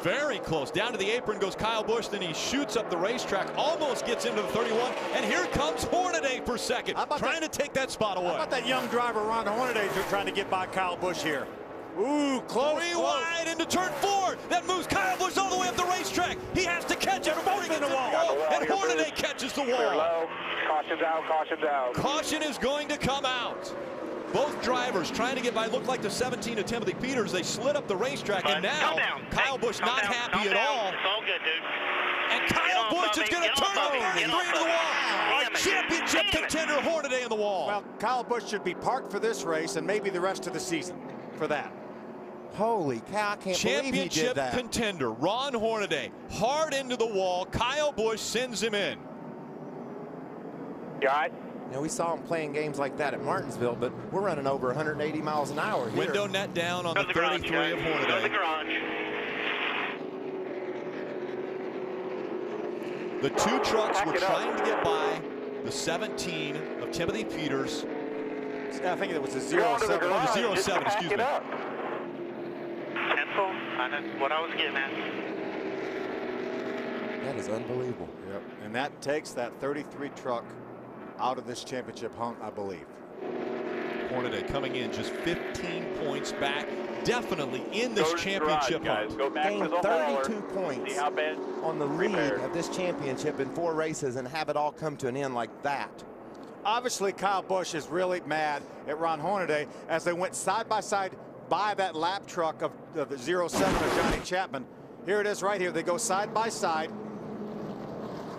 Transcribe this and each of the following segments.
Very close. Down to the apron goes Kyle Busch. Then he shoots up the racetrack, almost gets into the 31. And here comes Hornaday for second, trying to take that spot away. How about that young driver, Ron Hornaday, trying to get by Kyle Busch here? Ooh, close. Wide into turn 4. That moves Kyle Busch all the way up the racetrack. He has to catch it before he gets in the wall. And Hornaday catches the wall. Caution's out, caution's out. Caution is going to come out. Both drivers trying to get by. Looked like the 17 of Timothy Peters. They slid up the racetrack, and now Kyle Busch not happy at all. It's all good, dude. And Kyle Busch is going to turn the 33 into the wall. Our championship contender Hornaday in the wall. Well, Kyle Busch should be parked for this race and maybe the rest of the season for that. Holy cow, I can't believe he did Championship that. contender Ron Hornaday hard into the wall. Kyle Busch sends him in. You all right? You know, we saw him playing games like that at Martinsville, but we're running over 180 miles an hour here. Window net down on the 33 of Hornaday. Go to the garage. The two trucks were trying to get by the 17 of Timothy Peters. I think it was a 07. Oh, the 07, excuse me. Pencil, that's what I was getting at. That is unbelievable. Yep. And that takes that 33 truck out of this championship hunt, I believe. Hornaday coming in just 15 points back. Definitely in this championship hunt. Go back Gained to the 32 points See how bad on the lead prepared. of this championship in 4 races and have it all come to an end like that. Obviously, Kyle Busch is really mad at Ron Hornaday as they went side by side by that lap truck of the 07 of Johnny Chapman. Here it is right here. They go side by side.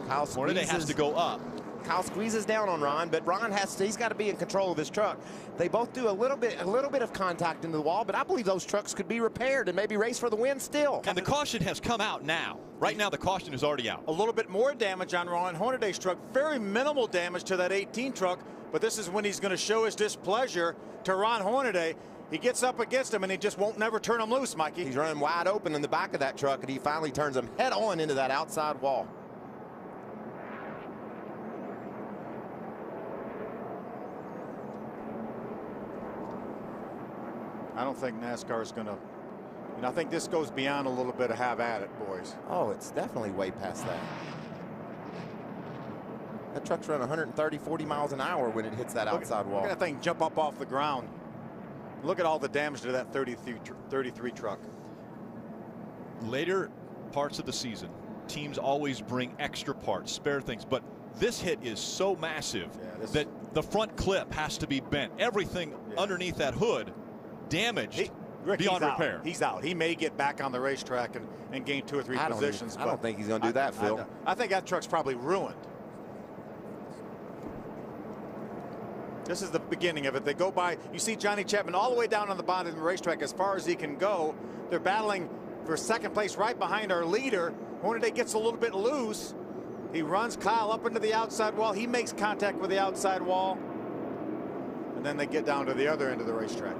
Hornaday has to go up. Kyle squeezes down on Ron, but Ron he's got to be in control of his truck. They both do a little bit of contact into the wall, but I believe those trucks could be repaired and maybe race for the win still. And the caution has come out now. Right now, the caution is already out. A little bit more damage on Ron Hornaday's truck. Very minimal damage to that 18 truck, but this is when he's going to show his displeasure to Ron Hornaday. He gets up against him, and he just won't never turn him loose, Mikey. He's running wide open in the back of that truck, and he finally turns him head on into that outside wall. I don't think NASCAR is going to, I think this goes beyond a little bit of have at it, boys. Oh, it's definitely way past that. That truck's running 130, 40 miles an hour when it hits that outside wall. Look at that thing jump up off the ground. Look at all the damage to that 33 truck. Later parts of the season, teams always bring extra parts, spare things, but this hit is so massive that the front clip has to be bent. Everything underneath that hood damaged beyond repair. He's out. He may get back on the racetrack and gain 2 or 3 positions. I don't think he's going to do that, Phil. I think that truck's probably ruined. This is the beginning of it. They go by. You see Johnny Chapman all the way down on the bottom of the racetrack as far as he can go. They're battling for second place right behind our leader. Hornaday gets a little bit loose. He runs Kyle up into the outside wall. He makes contact with the outside wall. And then they get down to the other end of the racetrack.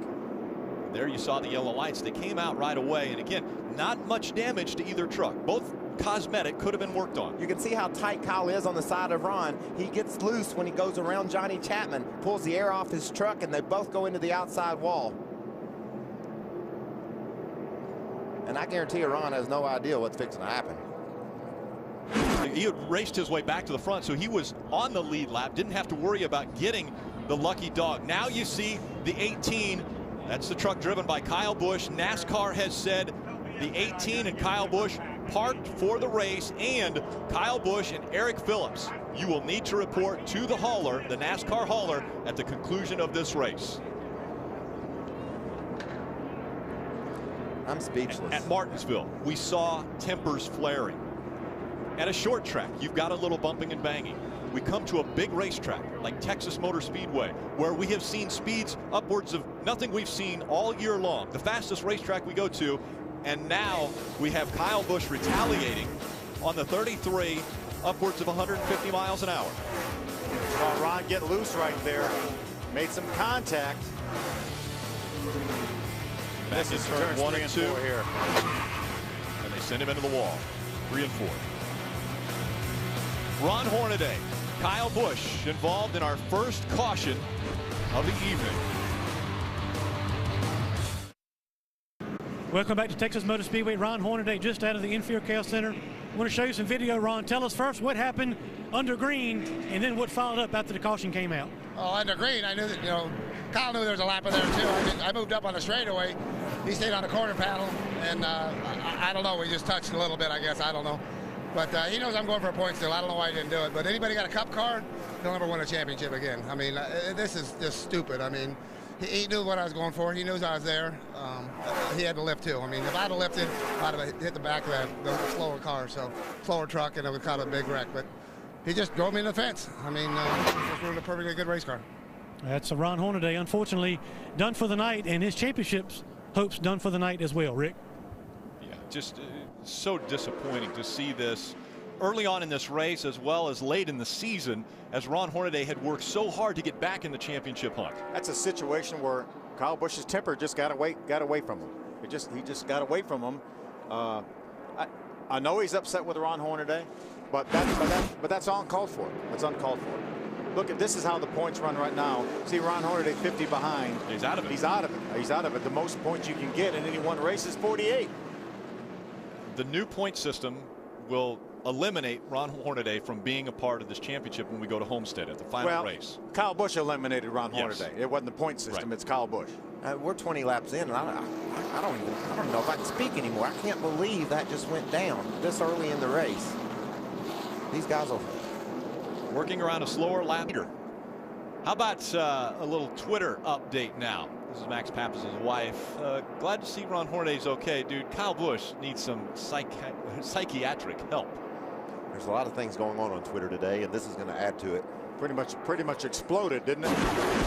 There you saw the yellow lights. They came out right away. And again, not much damage to either truck. Both cosmetic, could have been worked on. You can see how tight Kyle is on the side of Ron. He gets loose when he goes around Johnny Chapman, pulls the air off his truck, and they both go into the outside wall. And I guarantee you Ron has no idea what's fixing to happen. He had raced his way back to the front, so he was on the lead lap, didn't have to worry about getting the lucky dog. Now you see the 18. That's the truck driven by Kyle Busch. NASCAR has said the 18 and Kyle Busch parked for the race, and Kyle Busch and Eric Phillips, you will need to report to the hauler, the NASCAR hauler, at the conclusion of this race. I'm speechless. At Martinsville, we saw tempers flaring. At a short track, you've got a little bumping and banging. We come to a big racetrack like Texas Motor Speedway, where we have seen speeds upwards of nothing we've seen all year long. The fastest racetrack we go to, and now we have Kyle Busch retaliating on the 33, upwards of 150 miles an hour. Saw Ron get loose right there, made some contact. Back This in is turn turns 1 3 and and 2 4 here. and they send him into the wall. 3 and 4. Ron Hornaday, Kyle Busch involved in our first caution of the evening. Welcome back to Texas Motor Speedway. Ron Hornaday just out of the Infield Chaos Center. I want to show you some video, Ron. Tell us first what happened under green and then what followed up after the caution came out. Oh, under green, I knew that, Kyle knew there was a lap in there too. I moved up on the straightaway. He stayed on the corner panel, and I don't know. We just touched a little bit, I guess. I don't know. But he knows I'm going for a point still. I don't know why he didn't do it. But anybody got a cup card, they'll never win a championship again. I mean, this is just stupid. I mean, he knew what I was going for. He knew I was there. He had to lift too. I mean, if I'd have lifted, I'd have hit the back of the slower car, so slower truck, and it would cause a big wreck. But he just drove me in the fence. I mean, he just ruined a perfectly good race car. That's a Ron Hornaday, unfortunately, done for the night, and his championships hopes done for the night as well. Rick? Yeah, just so disappointing to see this early on in this race as well as late in the season, as Ron Hornaday had worked so hard to get back in the championship hunt. That's a situation where Kyle Busch's temper just got away from him. He just got away from him. I know he's upset with Ron Hornaday, but that's uncalled for. That's uncalled for. Look, this is how the points run right now. See Ron Hornaday 50 behind. He's out of it. He's out of it. He's out of it. The most points you can get in any one race is 48. The new point system will eliminate Ron Hornaday from being a part of this championship when we go to Homestead at the final race. Kyle Busch eliminated Ron Yes. Hornaday. It wasn't the point system. Right. It's Kyle Busch. We're 20 laps in, and I don't know if I can speak anymore. I can't believe that just went down this early in the race. These guys will. Working around a slower lap leader. How about a little Twitter update now? This is Max Pappas' wife. Glad to see Ron Hornaday's okay, dude. Kyle Busch needs some psychiatric help. There's a lot of things going on Twitter today, and this is going to add to it. Pretty much exploded, didn't it?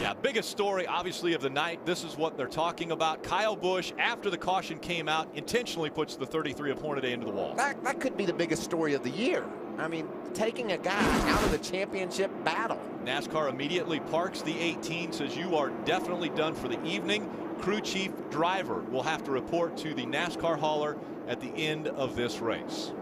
Yeah, biggest story obviously of the night. This is what they're talking about. Kyle Busch, after the caution came out, intentionally puts the 33 of Hornaday into the wall. That could be the biggest story of the year. I mean, taking a guy out of the championship battle. NASCAR immediately parks the 18, says you are definitely done for the evening. Crew chief driver will have to report to the NASCAR hauler at the end of this race.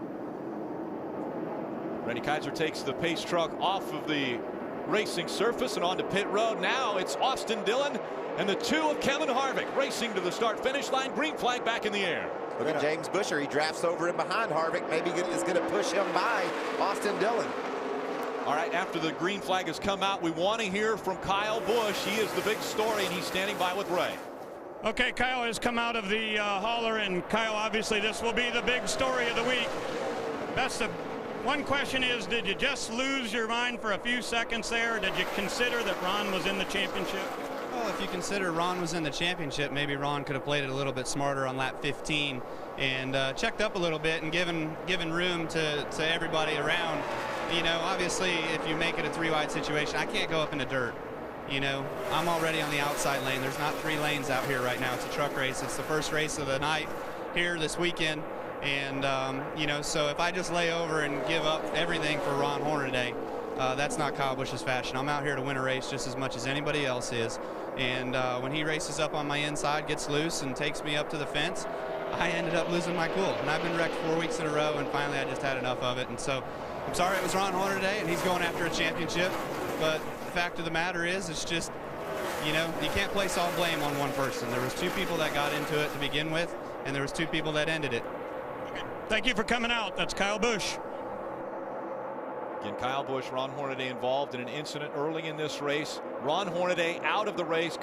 Randy Kaiser takes the pace truck off of the racing surface and onto pit road. Now it's Austin Dillon and the two of Kevin Harvick racing to the start finish line. Green flag back in the air. Look at James Busher. He drafts over in behind Harvick. Maybe is going to push him by Austin Dillon. All right, after the green flag has come out, we want to hear from Kyle Busch. He is the big story, and he's standing by with Ray. Okay, Kyle has come out of the hauler, and Kyle, obviously this will be the big story of the week. That's the one question is, did you just lose your mind for a few seconds there, or did you consider that Ron was in the championship? Well, if you consider Ron was in the championship, maybe Ron could have played it a little bit smarter on lap 15 and checked up a little bit and given room to everybody around. You know, obviously, if you make it a three-wide situation, I can't go up in the dirt. You know, I'm already on the outside lane. There's not three lanes out here right now. It's a truck race. It's the first race of the night here this weekend. And, you know, so if I just lay over and give up everything for Ron Hornaday, that's not Kyle Busch's fashion. I'm out here to win a race just as much as anybody else is. And when he races up on my inside, gets loose, and takes me up to the fence, I ended up losing my cool. And I've been wrecked 4 weeks in a row, and finally I just had enough of it. And so I'm sorry it was Ron Hornaday, and he's going after a championship. But the fact of the matter is, it's just, you know, you can't place all blame on one person. There was two people that got into it to begin with, and there was two people that ended it. Thank you for coming out. That's Kyle Busch. Again, Kyle Busch, Ron Hornaday involved in an incident early in this race. Ron Hornaday out of the race.